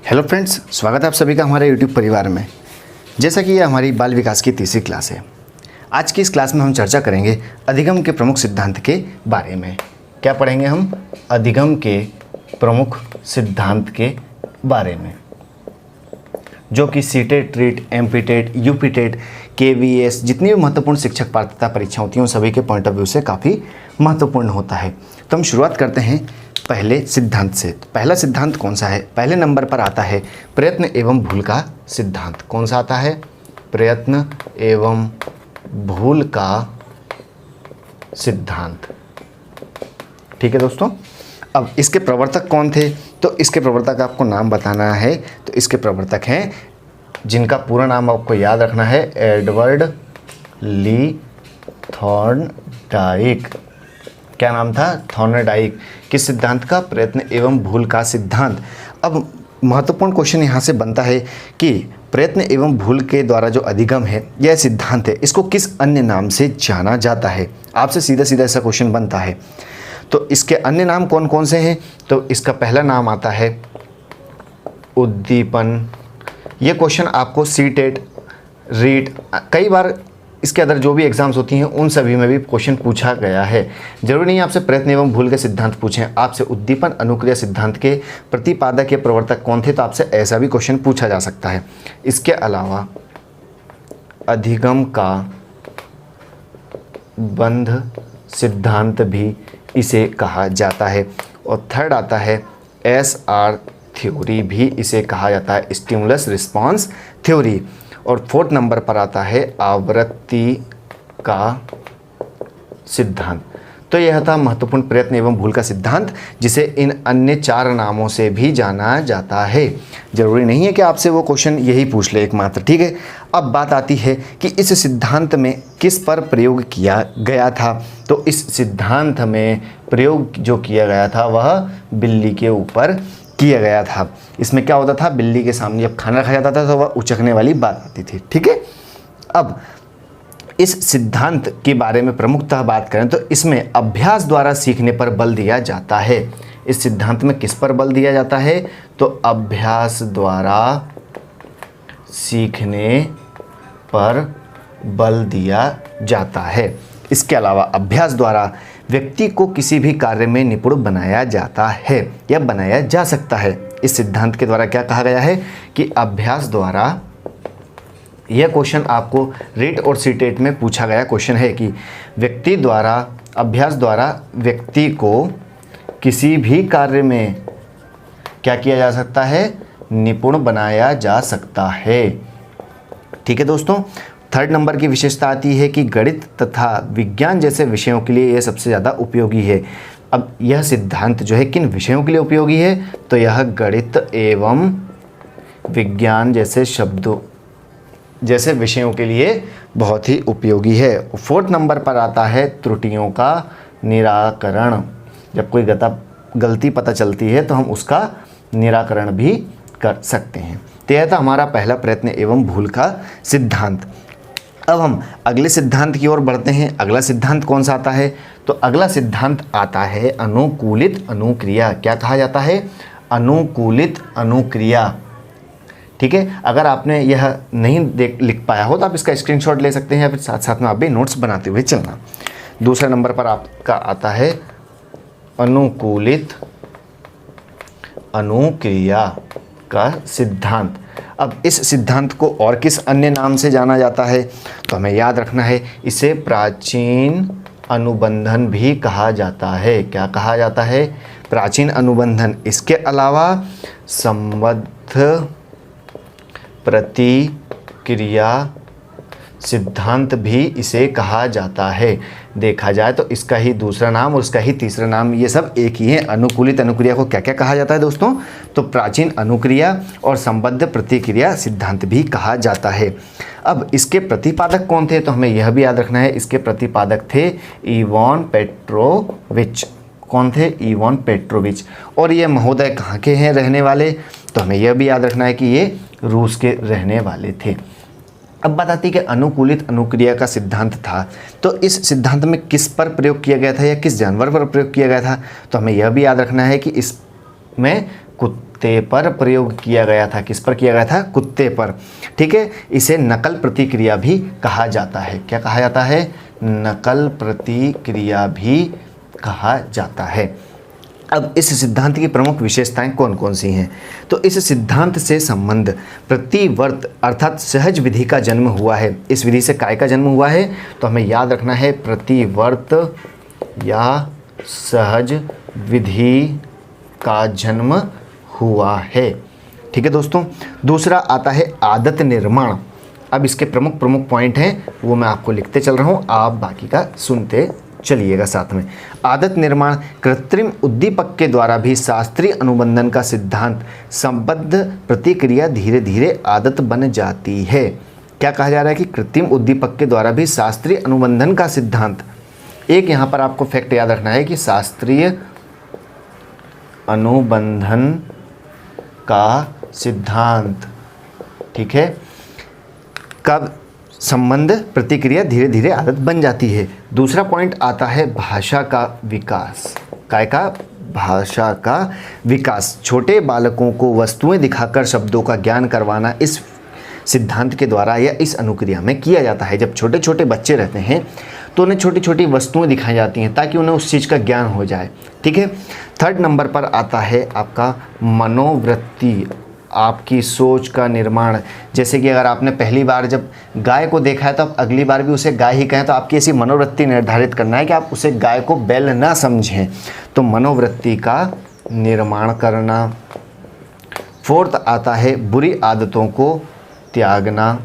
Hello friends, स्वागत है आप सभी का हमारे यूट्यूब परिवार में। जैसा कि ये हमारी बाल विकास की तीसरी क्लास है। आज की इस क्लास में हम चर्चा करेंगे अधिगम के प्रमुख सिद्धांत के बारे में। क्या पढ़ेंगे हम? अधिगम के प्रमुख सिद्धांत के बारे में, जो कि CTET, treat, MPTET, UPTET, KVS जितनी भी महत्वपूर्ण शिक्षक पात्रता परीक्षा होती हैं उन सभी के पॉइंट ऑफ व्यू से काफ़ी महत्वपूर्ण होता है। तो हम शुरुआत करते हैं पहले सिद्धांत से। तो पहला सिद्धांत कौन सा है? पहले नंबर पर आता है प्रयत्न एवं भूल का सिद्धांत। कौन सा आता है? प्रयत्न एवं भूल का सिद्धांत। ठीक है दोस्तों। अब इसके प्रवर्तक कौन थे? तो इसके प्रवर्तक आपको नाम बताना है। तो इसके प्रवर्तक हैं, जिनका पूरा नाम आपको याद रखना है, एडवर्ड ली थॉर्नडाइक। क्या नाम था? थॉर्नडाइक। किस सिद्धांत का? प्रयत्न एवं भूल का सिद्धांत। अब महत्वपूर्ण क्वेश्चन यहाँ से बनता है कि प्रयत्न एवं भूल के द्वारा जो अधिगम है, यह सिद्धांत है, इसको किस अन्य नाम से जाना जाता है? आपसे सीधा सीधा ऐसा क्वेश्चन बनता है। तो इसके अन्य नाम कौन कौन से हैं? तो इसका पहला नाम आता है उद्दीपन। ये क्वेश्चन आपको सीटेट, रीट, कई बार इसके अंदर जो भी एग्जाम्स होती हैं उन सभी में भी क्वेश्चन पूछा गया है। जरूरी नहीं आपसे प्रयत्न एवं भूल के सिद्धांत पूछें, आपसे उद्दीपन अनुक्रिया सिद्धांत के प्रतिपादक या प्रवर्तक कौन थे, तो आपसे ऐसा भी क्वेश्चन पूछा जा सकता है। इसके अलावा अधिगम का बंध सिद्धांत भी इसे कहा जाता है। और थर्ड आता है SR थ्योरी, भी इसे कहा जाता है, स्टिमुलस रिस्पॉन्स थ्योरी। और फोर्थ नंबर पर आता है आवृत्ति का सिद्धांत। तो यह था महत्वपूर्ण प्रयत्न एवं भूल का सिद्धांत, जिसे इन अन्य 4 नामों से भी जाना जाता है। जरूरी नहीं है कि आपसे वो क्वेश्चन यही पूछ ले एकमात्र। ठीक है। अब बात आती है कि इस सिद्धांत में किस पर प्रयोग किया गया था। तो इस सिद्धांत में प्रयोग जो किया गया था वह बिल्ली के ऊपर किया गया था। इसमें क्या होता था? बिल्ली के सामने जब खाना रखा जाता था तो वह उचकने वाली बात आती थी। ठीक है। अब इस सिद्धांत के बारे में प्रमुखतः बात करें तो इसमें अभ्यास द्वारा सीखने पर बल दिया जाता है। इस सिद्धांत में किस पर बल दिया जाता है? तो अभ्यास द्वारा सीखने पर बल दिया जाता है। इसके अलावा अभ्यास द्वारा व्यक्ति को किसी भी कार्य में निपुण बनाया जाता है या बनाया जा सकता है। इस सिद्धांत के द्वारा क्या कहा गया है कि अभ्यास द्वारा, यह क्वेश्चन आपको रीट और सीटेट में पूछा गया क्वेश्चन है कि व्यक्ति द्वारा, अभ्यास द्वारा व्यक्ति को किसी भी कार्य में क्या किया जा सकता है? निपुण बनाया जा सकता है। ठीक है दोस्तों। थर्ड नंबर की विशेषता आती है कि गणित तथा विज्ञान जैसे विषयों के लिए यह सबसे ज़्यादा उपयोगी है। अब यह सिद्धांत जो है किन विषयों के लिए उपयोगी है? तो यह गणित एवं विज्ञान जैसे विषयों के लिए बहुत ही उपयोगी है। फोर्थ नंबर पर आता है त्रुटियों का निराकरण। जब कोई गलती पता चलती है तो हम उसका निराकरण भी कर सकते हैं। तो यह था हमारा पहला प्रयत्न एवं भूल का सिद्धांत। अब हम अगले सिद्धांत की ओर बढ़ते हैं। अगला सिद्धांत कौन सा आता है? तो अगला सिद्धांत आता है अनुकूलित अनुक्रिया। क्या कहा जाता है? अनुकूलित अनुक्रिया। ठीक है। अगर आपने यह नहीं लिख पाया हो तो आप इसका स्क्रीनशॉट ले सकते हैं या फिर साथ साथ में आप भी नोट्स बनाते हुए चलना। दूसरे नंबर पर आपका आता है अनुकूलित अनुक्रिया का सिद्धांत। अब इस सिद्धांत को और किस अन्य नाम से जाना जाता है? तो हमें याद रखना है, इसे प्राचीन अनुबंधन भी कहा जाता है। क्या कहा जाता है? प्राचीन अनुबंधन। इसके अलावा संबद्ध प्रतिक्रिया सिद्धांत भी इसे कहा जाता है। देखा जाए तो इसका ही दूसरा नाम और इसका ही तीसरा नाम, ये सब एक ही है। अनुकूलित अनुक्रिया को क्या क्या कहा जाता है दोस्तों? तो प्राचीन अनुक्रिया और संबद्ध प्रतिक्रिया सिद्धांत भी कहा जाता है। अब इसके प्रतिपादक कौन थे? तो हमें यह भी याद रखना है, इसके प्रतिपादक थे इवान पेट्रोविच। कौन थे? Ivan Petrovich. और ये महोदय कहाँ के हैं रहने वाले? तो हमें यह भी याद रखना है कि ये रूस के रहने वाले थे। अब बात आती है कि अनुकूलित अनुक्रिया का सिद्धांत था, तो इस सिद्धांत में किस पर प्रयोग किया गया था या किस जानवर पर प्रयोग किया गया था? तो हमें यह भी याद रखना है कि इसमें कुत्ते कुत्ते पर प्रयोग किया गया था। किस पर किया गया था? कुत्ते पर। ठीक है, इसे नकल प्रतिक्रिया भी कहा जाता है। क्या कहा जाता है? नकल प्रतिक्रिया भी कहा जाता है। अब इस सिद्धांत की प्रमुख विशेषताएं कौन कौन सी हैं? तो इस सिद्धांत से संबंध प्रतिवर्त अर्थात सहज विधि का जन्म हुआ है। इस विधि से काय का जन्म हुआ है? तो हमें याद रखना है प्रतिवर्त या सहज विधि का जन्म हुआ है। ठीक है दोस्तों। दूसरा आता है आदत निर्माण। अब इसके प्रमुख पॉइंट हैं, वो मैं आपको लिखते चल रहा हूँ, आप बाकी का सुनते चलिएगा साथ में। आदत निर्माण कृत्रिम उद्दीपक के द्वारा भी शास्त्रीय अनुबंधन का सिद्धांत संबद्ध प्रतिक्रिया धीरे धीरे आदत बन जाती है। क्या कहा जा रहा है कि कृत्रिम उद्दीपक के द्वारा भी शास्त्रीय अनुबंधन का सिद्धांत। एक यहाँ पर आपको फैक्ट याद रखना है कि शास्त्रीय अनुबंधन का सिद्धांत, ठीक है, कब संबंध प्रतिक्रिया धीरे धीरे आदत बन जाती है। दूसरा पॉइंट आता है भाषा का विकास। काय का? भाषा का विकास। छोटे बालकों को वस्तुएं दिखाकर शब्दों का ज्ञान करवाना इस सिद्धांत के द्वारा या इस अनुक्रिया में किया जाता है। जब छोटे छोटे बच्चे रहते हैं तो उन्हें छोटी छोटी वस्तुएं दिखाई जाती हैं ताकि उन्हें उस चीज़ का ज्ञान हो जाए। ठीक है। थर्ड नंबर पर आता है आपका मनोवृत्ति, आपकी सोच का निर्माण। जैसे कि अगर आपने पहली बार जब गाय को देखा है तो आप अगली बार भी उसे गाय ही कहें, तो आपकी ऐसी मनोवृत्ति निर्धारित करना है कि आप उसे गाय को बैल ना समझें। तो मनोवृत्ति का निर्माण करना। फोर्थ आता है बुरी आदतों को त्यागना।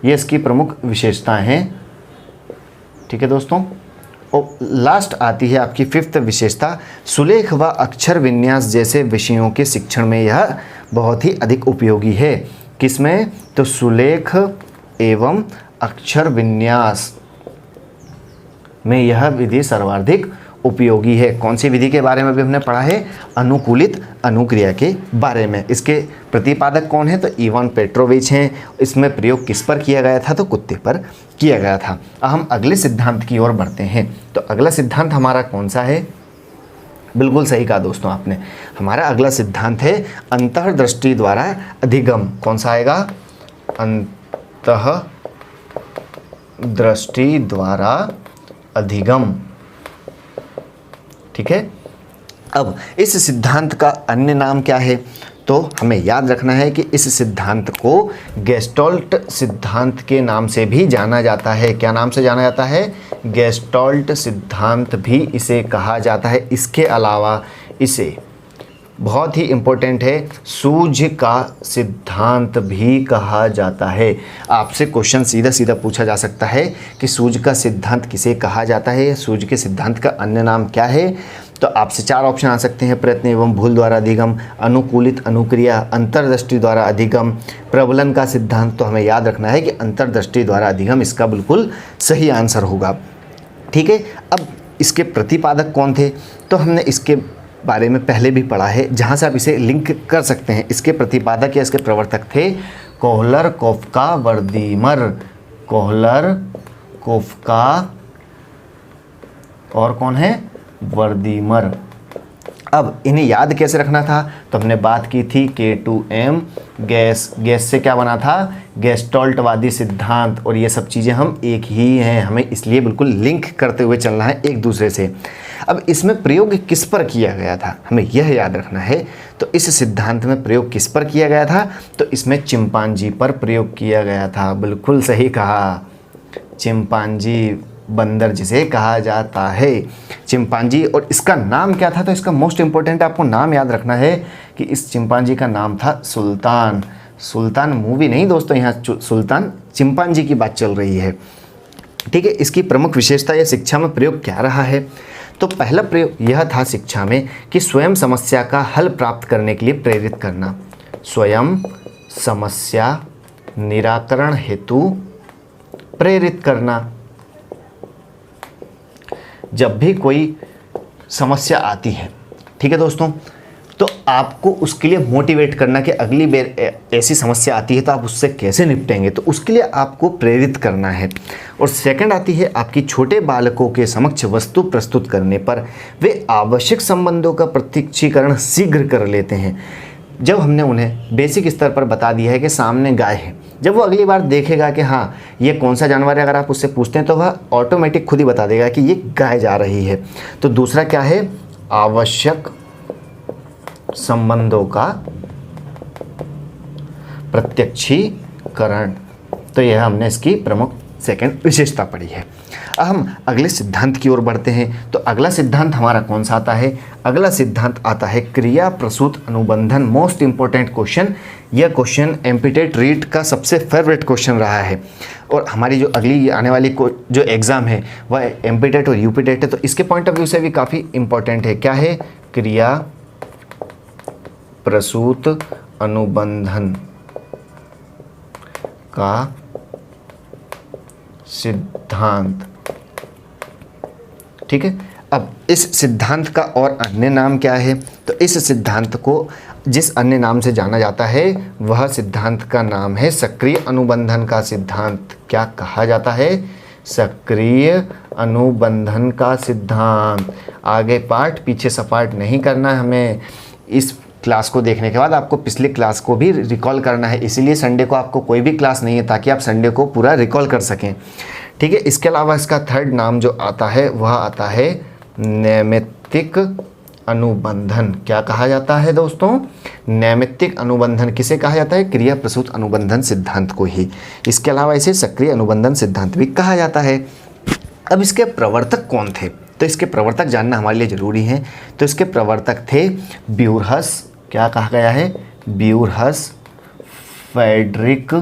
ये इसकी प्रमुख विशेषताएं हैं। ठीक है दोस्तों। और लास्ट आती है आपकी फिफ्थ विशेषता, सुलेख व अक्षर विन्यास जैसे विषयों के शिक्षण में यह बहुत ही अधिक उपयोगी है। किसमें? तो सुलेख एवं अक्षर विन्यास में यह विधि सर्वाधिक उपयोगी है। कौन सी विधि के बारे में भी हमने पढ़ा है? अनुकूलित अनुक्रिया के बारे में। इसके प्रतिपादक कौन है? तो इवान पेट्रोविच हैं। इसमें प्रयोग किस पर किया गया था? तो कुत्ते पर किया गया था। अब हम अगले सिद्धांत की ओर बढ़ते हैं। तो अगला सिद्धांत हमारा कौन सा है? बिल्कुल सही कहा दोस्तों आपने। हमारा अगला सिद्धांत है अंतर्दृष्टि द्वारा अधिगम। कौन सा आएगा? अंतर्दृष्टि द्वारा अधिगम। ठीक है। अब इस सिद्धांत का अन्य नाम क्या है? तो हमें याद रखना है कि इस सिद्धांत को गेस्टॉल्ट सिद्धांत के नाम से भी जाना जाता है। क्या नाम से जाना जाता है? गेस्टॉल्ट सिद्धांत भी इसे कहा जाता है। इसके अलावा इसे बहुत ही इम्पोर्टेंट है, सूझ का सिद्धांत भी कहा जाता है। आपसे क्वेश्चन सीधा सीधा पूछा जा सकता है कि सूझ का सिद्धांत किसे कहा जाता है? सूझ के सिद्धांत का अन्य नाम क्या है? तो आपसे चार ऑप्शन आ सकते हैं, प्रयत्न एवं भूल द्वारा अधिगम, अनुकूलित अनुक्रिया, अंतर्दृष्टि द्वारा अधिगम, प्रबलन का सिद्धांत। तो हमें याद रखना है कि अंतर्दृष्टि द्वारा अधिगम इसका बिल्कुल सही आंसर होगा। ठीक है। अब इसके प्रतिपादक कौन थे? तो हमने इसके बारे में पहले भी पढ़ा है, जहाँ से आप इसे लिंक कर सकते हैं। इसके प्रतिपादक या इसके प्रवर्तक थे कोहलर, कोफ्का, वर्दीमर। कोहलर, कोफ्का और कौन है? वर्दीमर। अब इन्हें याद कैसे रखना था? तो हमने बात की थी K2M गैस। गैस से क्या बना था? गेस्टॉल्टवादी सिद्धांत। और ये सब चीज़ें हम एक ही हैं, हमें इसलिए बिल्कुल लिंक करते हुए चलना है एक दूसरे से। अब इसमें प्रयोग किस पर किया गया था? हमें यह याद रखना है। तो इस सिद्धांत में प्रयोग किस पर किया गया था? तो इसमें चिंपांजी पर प्रयोग किया गया था। बिल्कुल सही कहा, चिंपांजी, बंदर जिसे कहा जाता है, चिंपांजी। और इसका नाम क्या था? तो इसका मोस्ट इंपॉर्टेंट आपको नाम याद रखना है कि इस चिंपांजी का नाम था सुल्तान। सुल्तान मूवी नहीं दोस्तों, यहाँ सुल्तान चिंपांजी की बात चल रही है। ठीक है। इसकी प्रमुख विशेषता या शिक्षा में प्रयोग क्या रहा है? तो पहला प्रयोग यह था शिक्षा में कि स्वयं समस्या का हल प्राप्त करने के लिए प्रेरित करना। स्वयं समस्या निराकरण हेतु प्रेरित करना। जब भी कोई समस्या आती है, ठीक है दोस्तों, तो आपको उसके लिए मोटिवेट करना कि अगली बार ऐसी समस्या आती है तो आप उससे कैसे निपटेंगे, तो उसके लिए आपको प्रेरित करना है। और सेकंड आती है आपकी छोटे बालकों के समक्ष वस्तु प्रस्तुत करने पर वे आवश्यक संबंधों का प्रत्यक्षीकरण शीघ्र कर लेते हैं। जब हमने उन्हें बेसिक स्तर पर बता दिया है कि सामने गाय है, जब वो अगली बार देखेगा कि हाँ ये कौन सा जानवर है, अगर आप उससे पूछते हैं तो वह ऑटोमेटिक खुद ही बता देगा कि ये गाय जा रही है। तो दूसरा क्या है, आवश्यक संबंधों का प्रत्यक्षीकरण। तो यह हमने इसकी प्रमुख सेकंड विशेषता पढ़ी है। अब हम अगले सिद्धांत की ओर बढ़ते हैं। तो अगला सिद्धांत हमारा कौन सा आता है, अगला सिद्धांत आता है क्रिया प्रसूत अनुबंधन। मोस्ट इंपॉर्टेंट क्वेश्चन, यह क्वेश्चन एमपीटेट रीट का सबसे फेवरेट क्वेश्चन रहा है, और हमारी जो अगली आने वाली जो एग्ज़ाम है वह एमपीटेट और यूपीटेट है, तो इसके पॉइंट ऑफ व्यू से भी काफ़ी इंपॉर्टेंट है। क्या है, क्रिया प्रसूत अनुबंधन का सिद्धांत। ठीक है, अब इस सिद्धांत का और अन्य नाम क्या है, तो इस सिद्धांत को जिस अन्य नाम से जाना जाता है वह सिद्धांत का नाम है सक्रिय अनुबंधन का सिद्धांत। क्या कहा जाता है, सक्रिय अनुबंधन का सिद्धांत। आगे पार्ट पीछे सपाट नहीं करना है हमें। इस क्लास को देखने के बाद आपको पिछले क्लास को भी रिकॉल करना है, इसीलिए संडे को आपको कोई भी क्लास नहीं है ताकि आप संडे को पूरा रिकॉल कर सकें। ठीक है, इसके अलावा इसका थर्ड नाम जो आता है वह आता है नैमित्तिक अनुबंधन। क्या कहा जाता है दोस्तों, नैमित्तिक अनुबंधन। किसे कहा जाता है, क्रिया प्रसूत अनुबंधन सिद्धांत को ही। इसके अलावा इसे सक्रिय अनुबंधन सिद्धांत भी कहा जाता है। अब इसके प्रवर्तक कौन थे, तो इसके प्रवर्तक जानना हमारे लिए ज़रूरी है। तो इसके प्रवर्तक थे ब्यूरहस, क्या कहा गया है, ब्यूरहस, फ्रेडरिक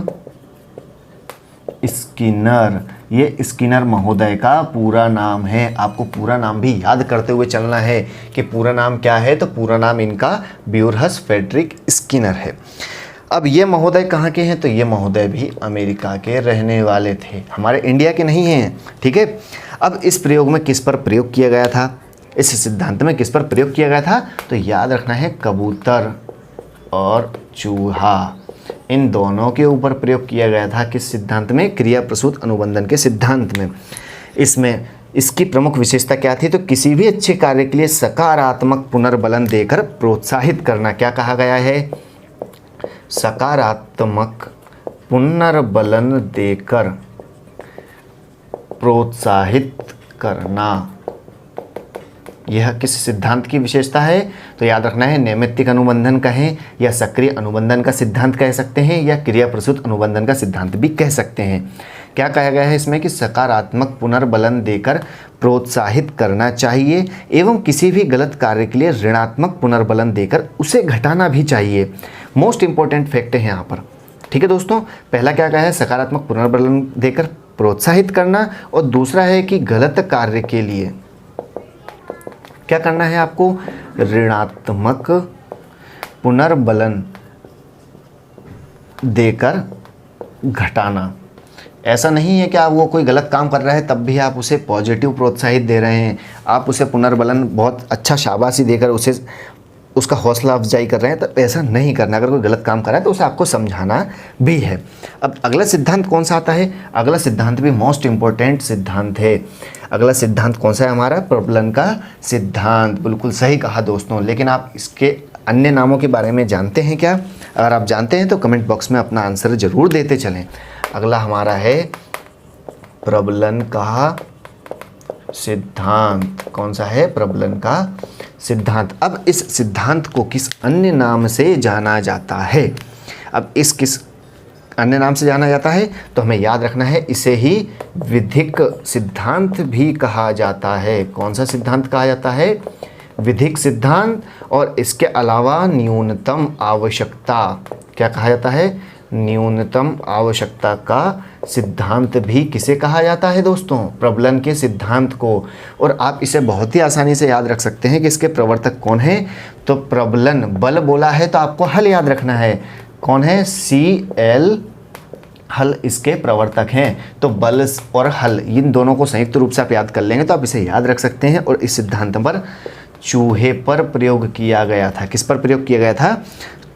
स्किनर। ये स्किनर महोदय का पूरा नाम है। आपको पूरा नाम भी याद करते हुए चलना है कि पूरा नाम क्या है, तो पूरा नाम इनका ब्यूरहस फ्रेडरिक स्किनर है। अब ये महोदय कहाँ के हैं, तो ये महोदय भी अमेरिका के रहने वाले थे, हमारे इंडिया के नहीं हैं। ठीक है, अब इस प्रयोग में किस पर प्रयोग किया गया था, इस सिद्धांत में किस पर प्रयोग किया गया था, तो याद रखना है कबूतर और चूहा, इन दोनों के ऊपर प्रयोग किया गया था। किस सिद्धांत में, क्रिया प्रसूत अनुबंधन के सिद्धांत में। इसमें इसकी प्रमुख विशेषता क्या थी, तो किसी भी अच्छे कार्य के लिए सकारात्मक पुनर्बलन देकर प्रोत्साहित करना। क्या कहा गया है, सकारात्मक पुनर्बलन देकर प्रोत्साहित करना। यह किस सिद्धांत की विशेषता है, तो याद रखना है नैमित्तिक अनुबंधन कहें या सक्रिय अनुबंधन का सिद्धांत कह सकते हैं या क्रिया प्रसूत अनुबंधन का सिद्धांत भी कह सकते हैं। क्या कहा गया है इसमें कि सकारात्मक पुनर्बलन देकर प्रोत्साहित करना चाहिए एवं किसी भी गलत कार्य के लिए ऋणात्मक पुनर्बलन देकर उसे घटाना भी चाहिए। मोस्ट इंपॉर्टेंट फैक्ट है यहाँ पर। ठीक है दोस्तों, पहला क्या कहा है, सकारात्मक पुनर्बलन देकर प्रोत्साहित करना, और दूसरा है कि गलत कार्य के लिए क्या करना है आपको, ऋणात्मक पुनर्बलन देकर घटाना। ऐसा नहीं है कि आप वो कोई गलत काम कर रहा है तब भी आप उसे पॉजिटिव प्रोत्साहित दे रहे हैं, आप उसे पुनर्बलन बहुत अच्छा शाबाशी देकर उसे उसका हौसला अफजाई कर रहे हैं, तो ऐसा नहीं करना। अगर कोई गलत काम कर रहा है तो उसे आपको समझाना भी है। अब अगला सिद्धांत कौन सा आता है, अगला सिद्धांत भी मोस्ट इम्पोर्टेंट सिद्धांत है। अगला सिद्धांत कौन सा है हमारा, प्रबलन का सिद्धांत। बिल्कुल सही कहा दोस्तों, लेकिन आप इसके अन्य नामों के बारे में जानते हैं क्या? अगर आप जानते हैं तो कमेंट बॉक्स में अपना आंसर ज़रूर देते चलें। अगला हमारा है प्रबलन का सिद्धांत। कौन सा है, प्रबलन का सिद्धांत। अब इस सिद्धांत को किस अन्य नाम से जाना जाता है, अब इस किस अन्य नाम से जाना जाता है, तो हमें याद रखना है इसे ही विधिक सिद्धांत भी कहा जाता है। कौन सा सिद्धांत कहा जाता है, विधिक सिद्धांत। और इसके अलावा न्यूनतम आवश्यकता, क्या कहा जाता है, न्यूनतम आवश्यकता का सिद्धांत भी किसे कहा जाता है दोस्तों, प्रबलन के सिद्धांत को। और आप इसे बहुत ही आसानी से याद रख सकते हैं कि इसके प्रवर्तक कौन है, तो प्रबलन, बल बोला है तो आपको हल याद रखना है। कौन है, Cl, हल इसके प्रवर्तक हैं। तो बल और हल इन दोनों को संयुक्त रूप से आप याद कर लेंगे तो आप इसे याद रख सकते हैं। और इस सिद्धांत पर चूहे पर प्रयोग किया गया था। किस पर प्रयोग किया गया था,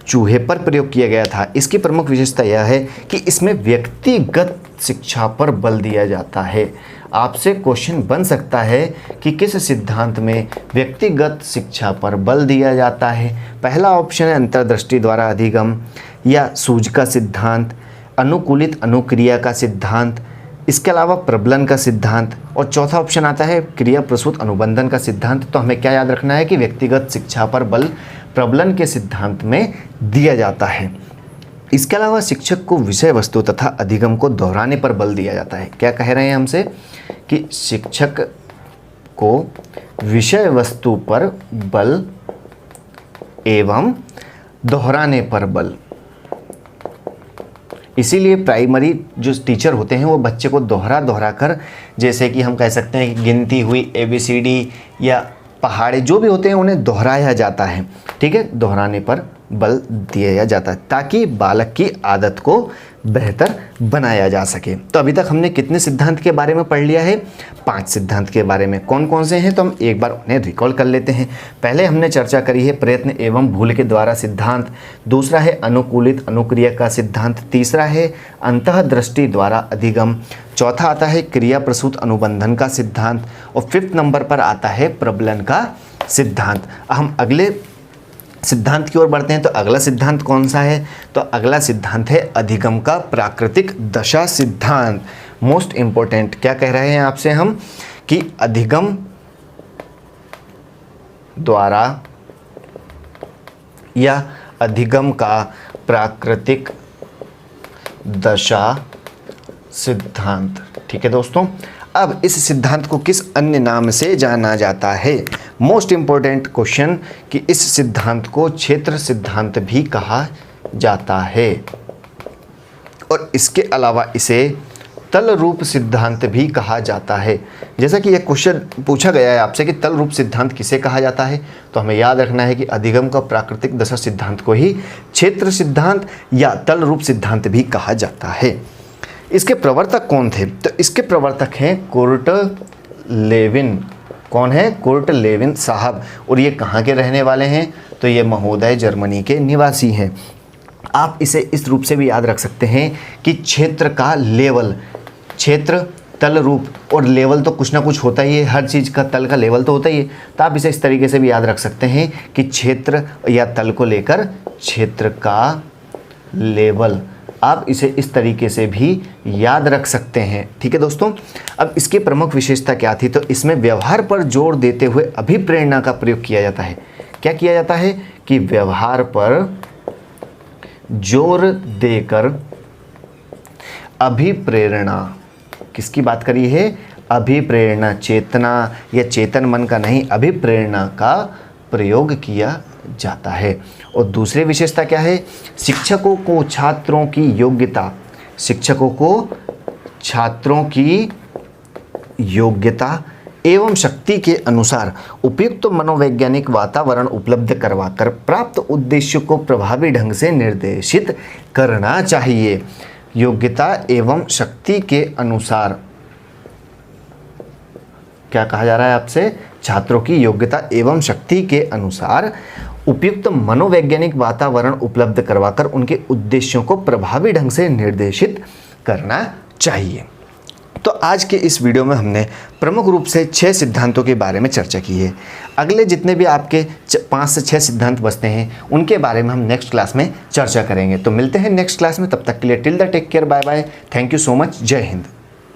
चूहे पर प्रयोग किया गया था। इसकी प्रमुख विशेषता यह है कि इसमें व्यक्तिगत शिक्षा पर बल दिया जाता है। आपसे क्वेश्चन बन सकता है कि किस सिद्धांत में व्यक्तिगत शिक्षा पर बल दिया जाता है। पहला ऑप्शन है अंतर्दृष्टि द्वारा अधिगम या सूझ का सिद्धांत, अनुकूलित अनुक्रिया का सिद्धांत, इसके अलावा प्रबलन का सिद्धांत, और चौथा ऑप्शन आता है क्रिया प्रसूत अनुबंधन का सिद्धांत। तो हमें क्या याद रखना है कि व्यक्तिगत शिक्षा पर बल प्रबलन के सिद्धांत में दिया जाता है। इसके अलावा शिक्षक को विषय वस्तु तथा अधिगम को दोहराने पर बल दिया जाता है। क्या कह रहे हैं हमसे कि शिक्षक को विषय वस्तु पर बल एवं दोहराने पर बल। इसीलिए प्राइमरी जो टीचर होते हैं वो बच्चे को दोहरा कर, जैसे कि हम कह सकते हैं कि गिनती हुई ABCD या पहाड़े जो भी होते हैं उन्हें दोहराया जाता है। ठीक है, दोहराने पर बल दिया जाता है ताकि बालक की आदत को बेहतर बनाया जा सके। तो अभी तक हमने कितने सिद्धांत के बारे में पढ़ लिया है? 5 सिद्धांत के बारे में। कौन कौन से हैं तो हम एक बार उन्हें रिकॉल कर लेते हैं। पहले हमने चर्चा करी है प्रयत्न एवं भूल के द्वारा सिद्धांत, दूसरा है अनुकूलित अनुक्रिया का सिद्धांत, तीसरा है अंतःदृष्टि द्वारा अधिगम, चौथा आता है क्रिया प्रसूत अनुबंधन का सिद्धांत, और 5th नंबर पर आता है प्रबलन का सिद्धांत। हम अगले सिद्धांत की ओर बढ़ते हैं। तो अगला सिद्धांत कौन सा है? तो अगला सिद्धांत है अधिगम का प्राकृतिक दशा सिद्धांत। मोस्ट इंपॉर्टेंट, क्या कह रहे हैं आपसे हम कि अधिगम द्वारा या अधिगम का प्राकृतिक दशा सिद्धांत। ठीक है दोस्तों, अब इस सिद्धांत को किस अन्य नाम से जाना जाता है? मोस्ट इंपॉर्टेंट क्वेश्चन कि इस सिद्धांत को क्षेत्र सिद्धांत भी कहा जाता है, और इसके अलावा इसे तल रूप सिद्धांत भी कहा जाता है। जैसा कि यह क्वेश्चन पूछा गया है आपसे कि तल रूप सिद्धांत किसे कहा जाता है, तो हमें याद रखना है कि अधिगम का प्राकृतिक दशा सिद्धांत को ही क्षेत्र सिद्धांत या तल रूप सिद्धांत भी कहा जाता है। इसके प्रवर्तक कौन थे? तो इसके प्रवर्तक हैं कुर्ट लेविन। कौन है? कुर्ट लेविन साहब। और ये कहाँ के रहने वाले हैं? तो ये महोदय जर्मनी के निवासी हैं। आप इसे इस रूप से भी याद रख सकते हैं कि क्षेत्र का लेवल, क्षेत्र तल रूप और लेवल तो कुछ ना कुछ होता ही है, हर चीज़ का तल का लेवल तो होता ही है। तो आप इसे इस तरीके से भी याद रख सकते हैं कि क्षेत्र या तल को लेकर क्षेत्र का लेवल, आप इसे इस तरीके से भी याद रख सकते हैं। ठीक है दोस्तों, अब इसकी प्रमुख विशेषता क्या थी? तो इसमें व्यवहार पर जोर देते हुए अभिप्रेरणा का प्रयोग किया जाता है। क्या किया जाता है कि व्यवहार पर जोर देकर अभिप्रेरणा, किसकी बात करी है? अभिप्रेरणा, चेतना या चेतन मन का नहीं, अभिप्रेरणा का प्रयोग किया जाता है। और दूसरी विशेषता क्या है? शिक्षकों को छात्रों की योग्यता, शिक्षकों को छात्रों की योग्यता एवं शक्ति के अनुसार उपयुक्त मनोवैज्ञानिक वातावरण उपलब्ध करवाकर प्राप्त उद्देश्य को प्रभावी ढंग से निर्देशित करना चाहिए। योग्यता एवं शक्ति के अनुसार क्या कहा जा रहा है आपसे? छात्रों की योग्यता एवं शक्ति के अनुसार उपयुक्त मनोवैज्ञानिक वातावरण उपलब्ध करवाकर उनके उद्देश्यों को प्रभावी ढंग से निर्देशित करना चाहिए। तो आज के इस वीडियो में हमने प्रमुख रूप से 6 सिद्धांतों के बारे में चर्चा की है। अगले जितने भी आपके 5 से 6 सिद्धांत बचते हैं उनके बारे में हम नेक्स्ट क्लास में चर्चा करेंगे। तो मिलते हैं नेक्स्ट क्लास में, तब तक के लिए till the take care, bye bye, thank you so much, जय हिंद।